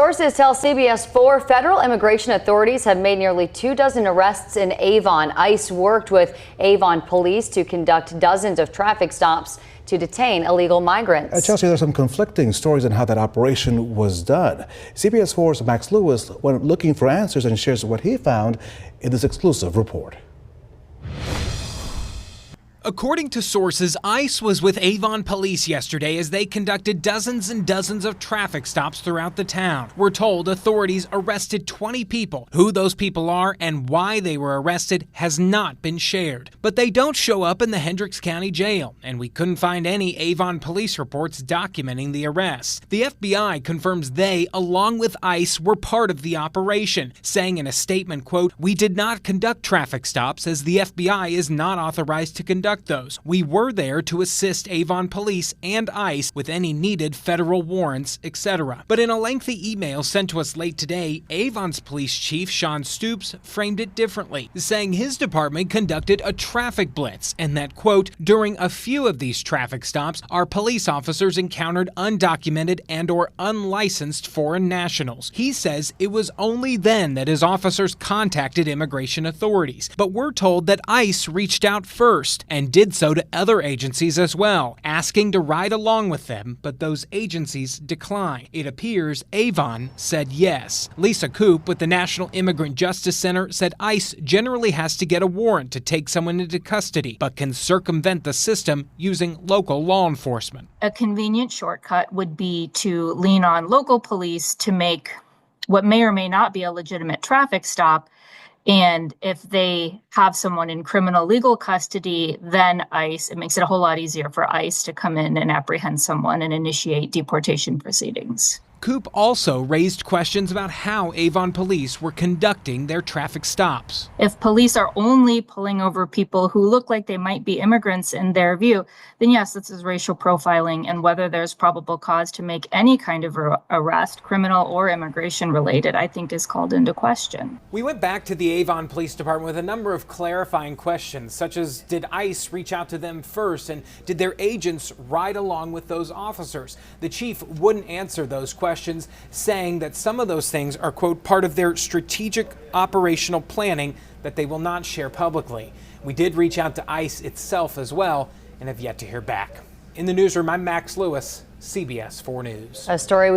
Sources tell CBS 4 federal immigration authorities have made nearly 24 arrests in Avon. ICE worked with Avon police to conduct dozens of traffic stops to detain illegal migrants. Chelsea, there's some conflicting stories on how that operation was done. CBS 4's Max Lewis went looking for answers and shares what he found in this exclusive report. According to sources, ICE was with Avon police yesterday as they conducted dozens and dozens of traffic stops throughout the town. We're told authorities arrested 20 people. Who those people are and why they were arrested has not been shared. But they don't show up in the Hendricks County Jail, and we couldn't find any Avon police reports documenting the arrests. The FBI confirms they, along with ICE, were part of the operation, saying in a statement, quote, "We did not conduct traffic stops as the FBI is not authorized to conduct those. We were there to assist Avon police and ICE with any needed federal warrants, etc." But in a lengthy email sent to us late today, Avon's police chief, Sean Stoops, framed it differently, saying his department conducted a traffic blitz and that, quote, "During a few of these traffic stops, our police officers encountered undocumented and or unlicensed foreign nationals." He says it was only then that his officers contacted immigration authorities. But we're told that ICE reached out first and did so to other agencies as well, asking to ride along with them, but those agencies declined. It appears Avon said yes. Lisa Coop with the National Immigrant Justice Center said ICE generally has to get a warrant to take someone into custody, but can circumvent the system using local law enforcement. A convenient shortcut would be to lean on local police to make what may or may not be a legitimate traffic stop. And if they have someone in criminal legal custody, then ICE, it makes it a whole lot easier for ICE to come in and apprehend someone and initiate deportation proceedings. Coop also raised questions about how Avon police were conducting their traffic stops. If police are only pulling over people who look like they might be immigrants in their view, then yes, this is racial profiling, and whether there's probable cause to make any kind of arrest, criminal or immigration related, I think is called into question. We went back to the Avon Police Department with a number of clarifying questions, such as did ICE reach out to them first, and did their agents ride along with those officers? The chief wouldn't answer those questions, saying that some of those things are, quote, part of their strategic operational planning that they will not share publicly. We did reach out to ICE itself as well and have yet to hear back. In the newsroom, I'm Max Lewis, CBS 4 News. A story